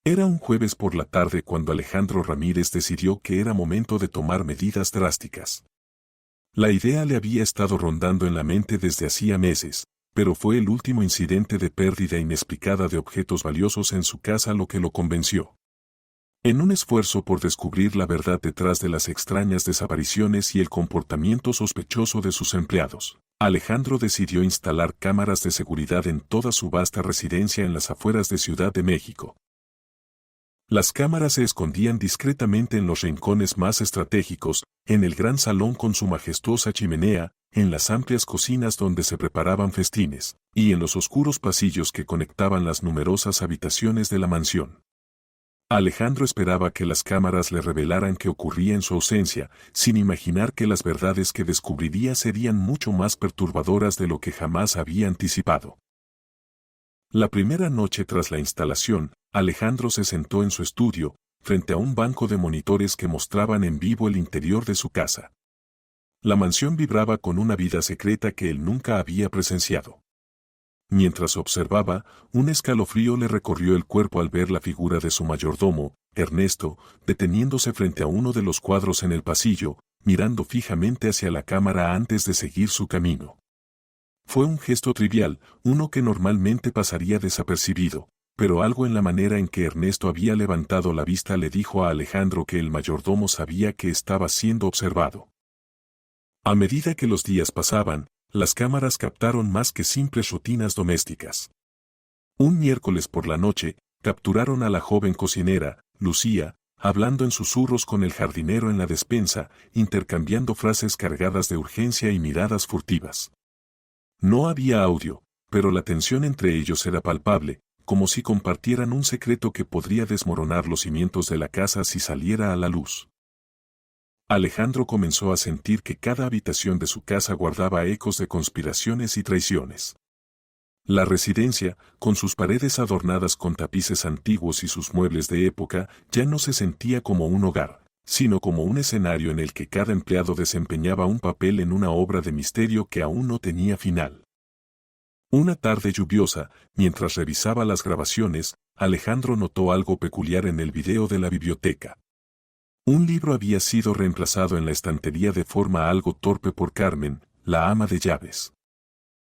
Era un jueves por la tarde cuando Alejandro Ramírez decidió que era momento de tomar medidas drásticas. La idea le había estado rondando en la mente desde hacía meses, pero fue el último incidente de pérdida inexplicada de objetos valiosos en su casa lo que lo convenció. En un esfuerzo por descubrir la verdad detrás de las extrañas desapariciones y el comportamiento sospechoso de sus empleados, Alejandro decidió instalar cámaras de seguridad en toda su vasta residencia en las afueras de Ciudad de México. Las cámaras se escondían discretamente en los rincones más estratégicos, en el gran salón con su majestuosa chimenea, en las amplias cocinas donde se preparaban festines, y en los oscuros pasillos que conectaban las numerosas habitaciones de la mansión. Alejandro esperaba que las cámaras le revelaran qué ocurría en su ausencia, sin imaginar que las verdades que descubriría serían mucho más perturbadoras de lo que jamás había anticipado. La primera noche tras la instalación, Alejandro se sentó en su estudio, frente a un banco de monitores que mostraban en vivo el interior de su casa. La mansión vibraba con una vida secreta que él nunca había presenciado. Mientras observaba, un escalofrío le recorrió el cuerpo al ver la figura de su mayordomo, Ernesto, deteniéndose frente a uno de los cuadros en el pasillo, mirando fijamente hacia la cámara antes de seguir su camino. Fue un gesto trivial, uno que normalmente pasaría desapercibido, pero algo en la manera en que Ernesto había levantado la vista le dijo a Alejandro que el mayordomo sabía que estaba siendo observado. A medida que los días pasaban, las cámaras captaron más que simples rutinas domésticas. Un miércoles por la noche, capturaron a la joven cocinera, Lucía, hablando en susurros con el jardinero en la despensa, intercambiando frases cargadas de urgencia y miradas furtivas. No había audio, pero la tensión entre ellos era palpable, como si compartieran un secreto que podría desmoronar los cimientos de la casa si saliera a la luz. Alejandro comenzó a sentir que cada habitación de su casa guardaba ecos de conspiraciones y traiciones. La residencia, con sus paredes adornadas con tapices antiguos y sus muebles de época, ya no se sentía como un hogar, sino como un escenario en el que cada empleado desempeñaba un papel en una obra de misterio que aún no tenía final. Una tarde lluviosa, mientras revisaba las grabaciones, Alejandro notó algo peculiar en el video de la biblioteca. Un libro había sido reemplazado en la estantería de forma algo torpe por Carmen, la ama de llaves.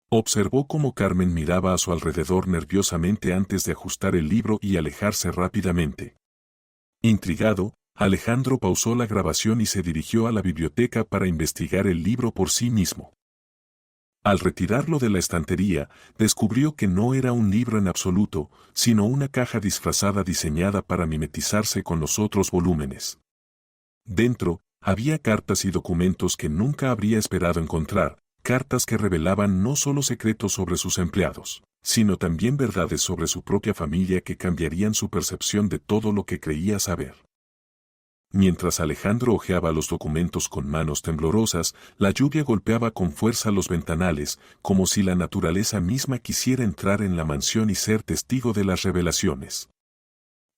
Observó cómo Carmen miraba a su alrededor nerviosamente antes de ajustar el libro y alejarse rápidamente. Intrigado, Alejandro pausó la grabación y se dirigió a la biblioteca para investigar el libro por sí mismo. Al retirarlo de la estantería, descubrió que no era un libro en absoluto, sino una caja disfrazada diseñada para mimetizarse con los otros volúmenes. Dentro, había cartas y documentos que nunca habría esperado encontrar, cartas que revelaban no solo secretos sobre sus empleados, sino también verdades sobre su propia familia que cambiarían su percepción de todo lo que creía saber. Mientras Alejandro hojeaba los documentos con manos temblorosas, la lluvia golpeaba con fuerza los ventanales, como si la naturaleza misma quisiera entrar en la mansión y ser testigo de las revelaciones.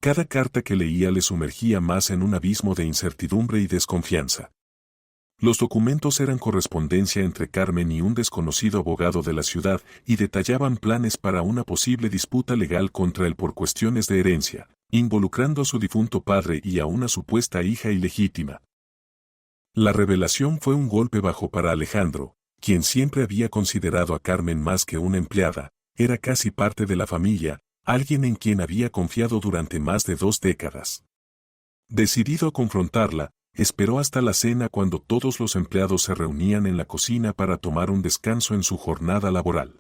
Cada carta que leía le sumergía más en un abismo de incertidumbre y desconfianza. Los documentos eran correspondencia entre Carmen y un desconocido abogado de la ciudad y detallaban planes para una posible disputa legal contra él por cuestiones de herencia, involucrando a su difunto padre y a una supuesta hija ilegítima. La revelación fue un golpe bajo para Alejandro, quien siempre había considerado a Carmen más que una empleada, era casi parte de la familia, alguien en quien había confiado durante más de 2 décadas. Decidido a confrontarla, esperó hasta la cena cuando todos los empleados se reunían en la cocina para tomar un descanso en su jornada laboral.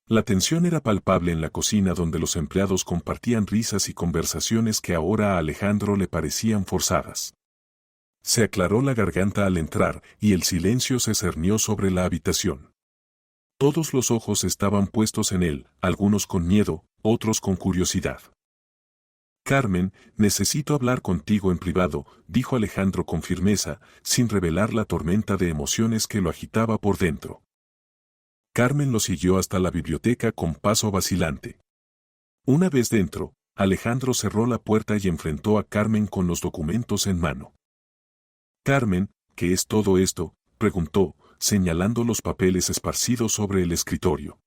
La tensión era palpable en la cocina donde los empleados compartían risas y conversaciones que ahora a Alejandro le parecían forzadas. Se aclaró la garganta al entrar y el silencio se cernió sobre la habitación. Todos los ojos estaban puestos en él, algunos con miedo, otros con curiosidad. Carmen, necesito hablar contigo en privado, dijo Alejandro con firmeza, sin revelar la tormenta de emociones que lo agitaba por dentro. Carmen lo siguió hasta la biblioteca con paso vacilante. Una vez dentro, Alejandro cerró la puerta y enfrentó a Carmen con los documentos en mano. Carmen, ¿qué es todo esto?, preguntó, señalando los papeles esparcidos sobre el escritorio.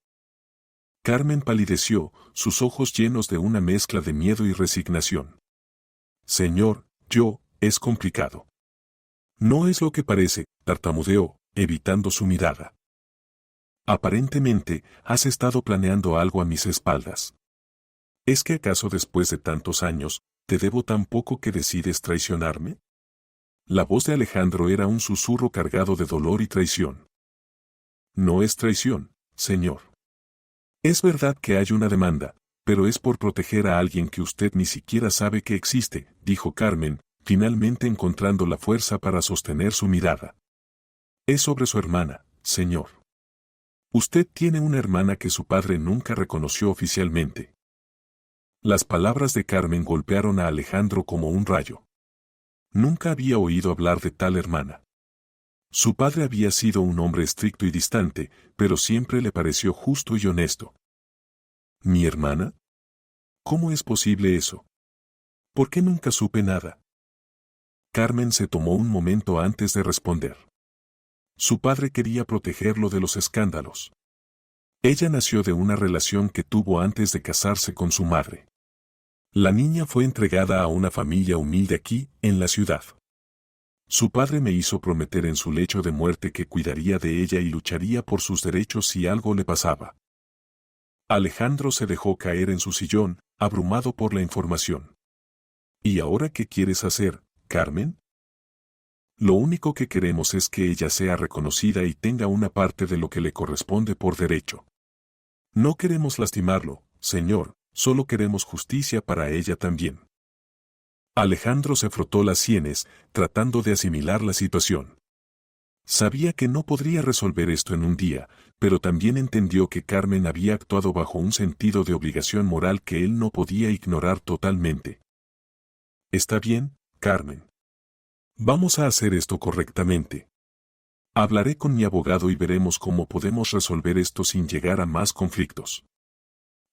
Carmen palideció, sus ojos llenos de una mezcla de miedo y resignación. Señor, es complicado. No es lo que parece, tartamudeó, evitando su mirada. Aparentemente, has estado planeando algo a mis espaldas. ¿Es que acaso después de tantos años, te debo tan poco que decides traicionarme? La voz de Alejandro era un susurro cargado de dolor y traición. No es traición, señor. Es verdad que hay una demanda, pero es por proteger a alguien que usted ni siquiera sabe que existe, dijo Carmen, finalmente encontrando la fuerza para sostener su mirada. Es sobre su hermana, señor. Usted tiene una hermana que su padre nunca reconoció oficialmente. Las palabras de Carmen golpearon a Alejandro como un rayo. Nunca había oído hablar de tal hermana. Su padre había sido un hombre estricto y distante, pero siempre le pareció justo y honesto. ¿Mi hermana? ¿Cómo es posible eso? ¿Por qué nunca supe nada? Carmen se tomó un momento antes de responder. Su padre quería protegerlo de los escándalos. Ella nació de una relación que tuvo antes de casarse con su madre. La niña fue entregada a una familia humilde aquí, en la ciudad. Su padre me hizo prometer en su lecho de muerte que cuidaría de ella y lucharía por sus derechos si algo le pasaba. Alejandro se dejó caer en su sillón, abrumado por la información. ¿Y ahora qué quieres hacer, Carmen? Lo único que queremos es que ella sea reconocida y tenga una parte de lo que le corresponde por derecho. No queremos lastimarlo, señor, solo queremos justicia para ella también. Alejandro se frotó las sienes, tratando de asimilar la situación. Sabía que no podría resolver esto en un día, pero también entendió que Carmen había actuado bajo un sentido de obligación moral que él no podía ignorar totalmente. Está bien, Carmen. Vamos a hacer esto correctamente. Hablaré con mi abogado y veremos cómo podemos resolver esto sin llegar a más conflictos.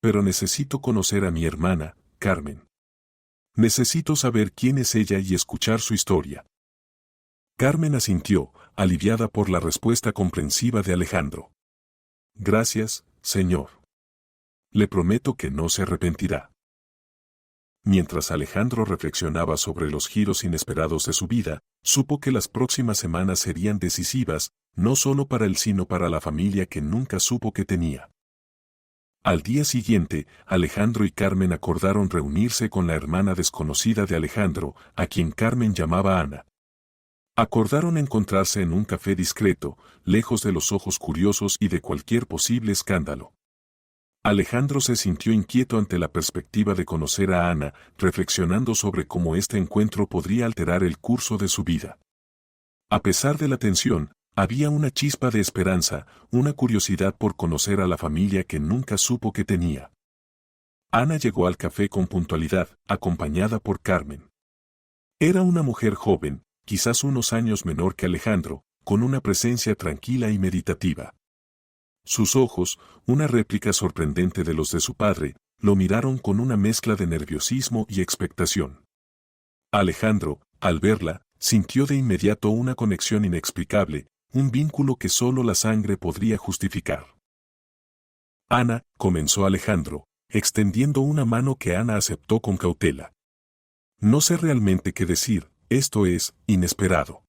Pero necesito conocer a mi hermana, Carmen. Necesito saber quién es ella y escuchar su historia. Carmen asintió, aliviada por la respuesta comprensiva de Alejandro. Gracias, señor. Le prometo que no se arrepentirá. Mientras Alejandro reflexionaba sobre los giros inesperados de su vida, supo que las próximas semanas serían decisivas, no solo para él sino para la familia que nunca supo que tenía. Al día siguiente, Alejandro y Carmen acordaron reunirse con la hermana desconocida de Alejandro, a quien Carmen llamaba Ana. Acordaron encontrarse en un café discreto, lejos de los ojos curiosos y de cualquier posible escándalo. Alejandro se sintió inquieto ante la perspectiva de conocer a Ana, reflexionando sobre cómo este encuentro podría alterar el curso de su vida. A pesar de la tensión, había una chispa de esperanza, una curiosidad por conocer a la familia que nunca supo que tenía. Ana llegó al café con puntualidad, acompañada por Carmen. Era una mujer joven, quizás unos años menor que Alejandro, con una presencia tranquila y meditativa. Sus ojos, una réplica sorprendente de los de su padre, lo miraron con una mezcla de nerviosismo y expectación. Alejandro, al verla, sintió de inmediato una conexión inexplicable, un vínculo que solo la sangre podría justificar. Ana, comenzó Alejandro, extendiendo una mano que Ana aceptó con cautela. No sé realmente qué decir, esto es inesperado.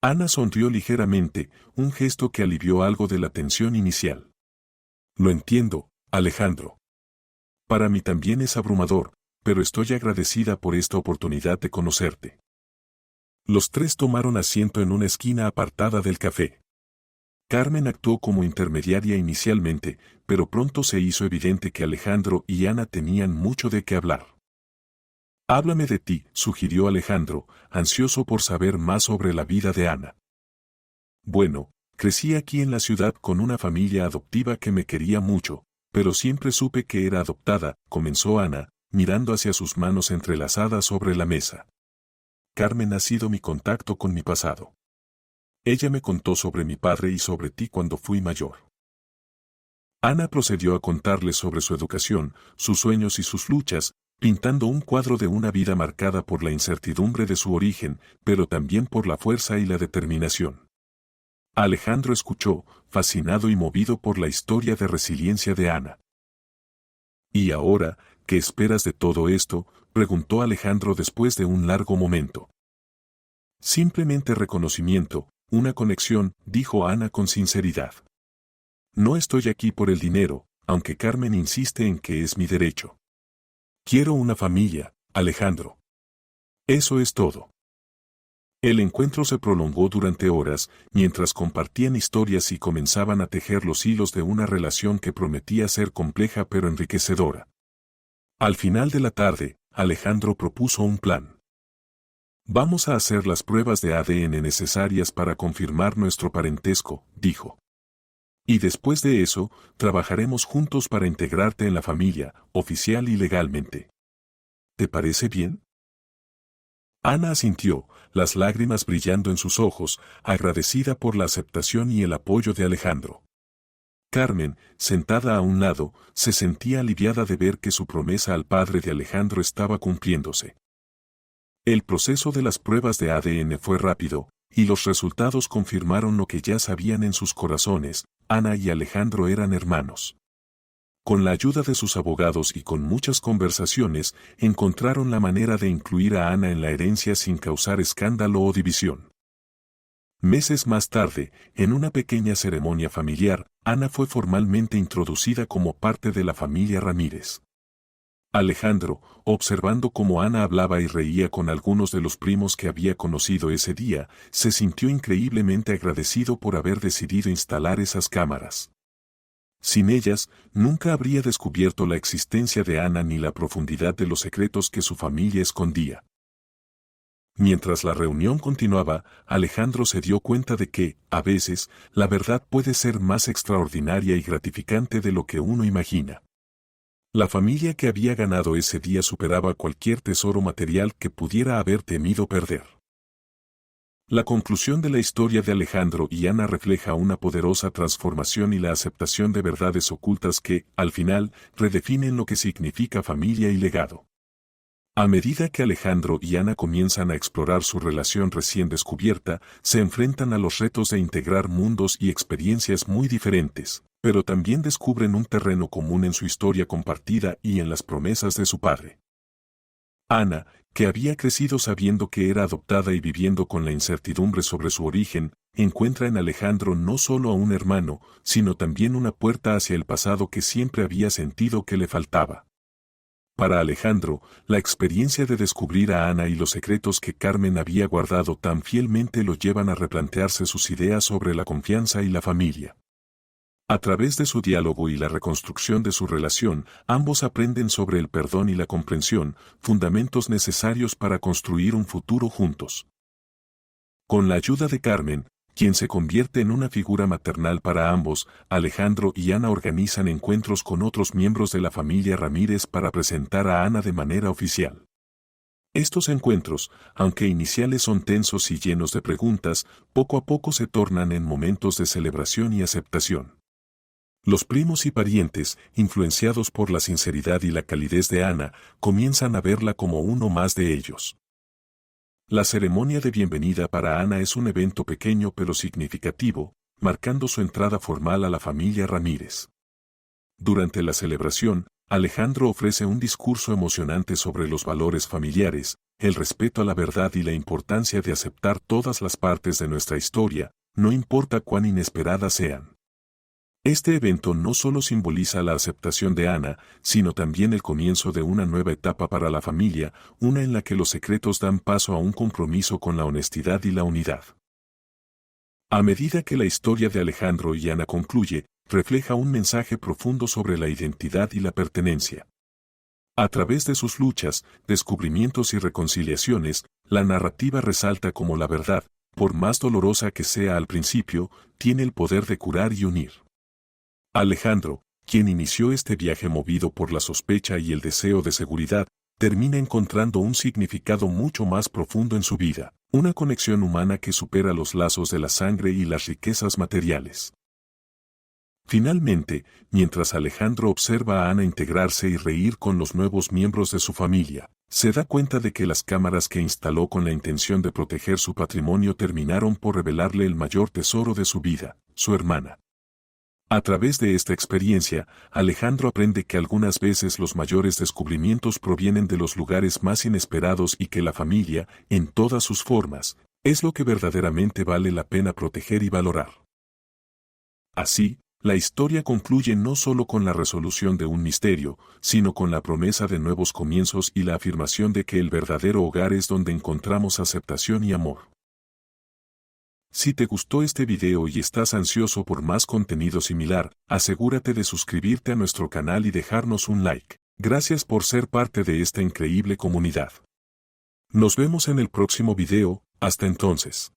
Ana sonrió ligeramente, un gesto que alivió algo de la tensión inicial. Lo entiendo, Alejandro. Para mí también es abrumador, pero estoy agradecida por esta oportunidad de conocerte. Los tres tomaron asiento en una esquina apartada del café. Carmen actuó como intermediaria inicialmente, pero pronto se hizo evidente que Alejandro y Ana tenían mucho de qué hablar. Háblame de ti, sugirió Alejandro, ansioso por saber más sobre la vida de Ana. Bueno, crecí aquí en la ciudad con una familia adoptiva que me quería mucho, pero siempre supe que era adoptada, comenzó Ana, mirando hacia sus manos entrelazadas sobre la mesa. Carmen ha sido mi contacto con mi pasado. Ella me contó sobre mi padre y sobre ti cuando fui mayor. Ana procedió a contarles sobre su educación, sus sueños y sus luchas, pintando un cuadro de una vida marcada por la incertidumbre de su origen, pero también por la fuerza y la determinación. Alejandro escuchó, fascinado y movido por la historia de resiliencia de Ana. ¿Y ahora, qué esperas de todo esto?, preguntó Alejandro después de un largo momento. Simplemente reconocimiento, una conexión, dijo Ana con sinceridad. No estoy aquí por el dinero, aunque Carmen insiste en que es mi derecho. Quiero una familia, Alejandro. Eso es todo. El encuentro se prolongó durante horas, mientras compartían historias y comenzaban a tejer los hilos de una relación que prometía ser compleja pero enriquecedora. Al final de la tarde, Alejandro propuso un plan. Vamos a hacer las pruebas de ADN necesarias para confirmar nuestro parentesco, dijo. Y después de eso, trabajaremos juntos para integrarte en la familia, oficial y legalmente. ¿Te parece bien? Ana asintió, las lágrimas brillando en sus ojos, agradecida por la aceptación y el apoyo de Alejandro. Carmen, sentada a un lado, se sentía aliviada de ver que su promesa al padre de Alejandro estaba cumpliéndose. El proceso de las pruebas de ADN fue rápido, y los resultados confirmaron lo que ya sabían en sus corazones: Ana y Alejandro eran hermanos. Con la ayuda de sus abogados y con muchas conversaciones, encontraron la manera de incluir a Ana en la herencia sin causar escándalo o división. Meses más tarde, en una pequeña ceremonia familiar, Ana fue formalmente introducida como parte de la familia Ramírez. Alejandro, observando cómo Ana hablaba y reía con algunos de los primos que había conocido ese día, se sintió increíblemente agradecido por haber decidido instalar esas cámaras. Sin ellas, nunca habría descubierto la existencia de Ana ni la profundidad de los secretos que su familia escondía. Mientras la reunión continuaba, Alejandro se dio cuenta de que, a veces, la verdad puede ser más extraordinaria y gratificante de lo que uno imagina. La familia que había ganado ese día superaba cualquier tesoro material que pudiera haber temido perder. La conclusión de la historia de Alejandro y Ana refleja una poderosa transformación y la aceptación de verdades ocultas que, al final, redefinen lo que significa familia y legado. A medida que Alejandro y Ana comienzan a explorar su relación recién descubierta, se enfrentan a los retos de integrar mundos y experiencias muy diferentes, pero también descubren un terreno común en su historia compartida y en las promesas de su padre. Ana, que había crecido sabiendo que era adoptada y viviendo con la incertidumbre sobre su origen, encuentra en Alejandro no solo a un hermano, sino también una puerta hacia el pasado que siempre había sentido que le faltaba. Para Alejandro, la experiencia de descubrir a Ana y los secretos que Carmen había guardado tan fielmente lo llevan a replantearse sus ideas sobre la confianza y la familia. A través de su diálogo y la reconstrucción de su relación, ambos aprenden sobre el perdón y la comprensión, fundamentos necesarios para construir un futuro juntos. Con la ayuda de Carmen, quien se convierte en una figura maternal para ambos, Alejandro y Ana organizan encuentros con otros miembros de la familia Ramírez para presentar a Ana de manera oficial. Estos encuentros, aunque iniciales son tensos y llenos de preguntas, poco a poco se tornan en momentos de celebración y aceptación. Los primos y parientes, influenciados por la sinceridad y la calidez de Ana, comienzan a verla como uno más de ellos. La ceremonia de bienvenida para Ana es un evento pequeño pero significativo, marcando su entrada formal a la familia Ramírez. Durante la celebración, Alejandro ofrece un discurso emocionante sobre los valores familiares, el respeto a la verdad y la importancia de aceptar todas las partes de nuestra historia, no importa cuán inesperadas sean. Este evento no solo simboliza la aceptación de Ana, sino también el comienzo de una nueva etapa para la familia, una en la que los secretos dan paso a un compromiso con la honestidad y la unidad. A medida que la historia de Alejandro y Ana concluye, refleja un mensaje profundo sobre la identidad y la pertenencia. A través de sus luchas, descubrimientos y reconciliaciones, la narrativa resalta cómo la verdad, por más dolorosa que sea al principio, tiene el poder de curar y unir. Alejandro, quien inició este viaje movido por la sospecha y el deseo de seguridad, termina encontrando un significado mucho más profundo en su vida, una conexión humana que supera los lazos de la sangre y las riquezas materiales. Finalmente, mientras Alejandro observa a Ana integrarse y reír con los nuevos miembros de su familia, Se da cuenta de que las cámaras que instaló con la intención de proteger su patrimonio terminaron por revelarle el mayor tesoro de su vida, su hermana. A través de esta experiencia, Alejandro aprende que algunas veces los mayores descubrimientos provienen de los lugares más inesperados y que la familia, en todas sus formas, es lo que verdaderamente vale la pena proteger y valorar. Así, la historia concluye no solo con la resolución de un misterio, sino con la promesa de nuevos comienzos y la afirmación de que el verdadero hogar es donde encontramos aceptación y amor. Si te gustó este video y estás ansioso por más contenido similar, asegúrate de suscribirte a nuestro canal y dejarnos un like. Gracias por ser parte de esta increíble comunidad. Nos vemos en el próximo video, hasta entonces.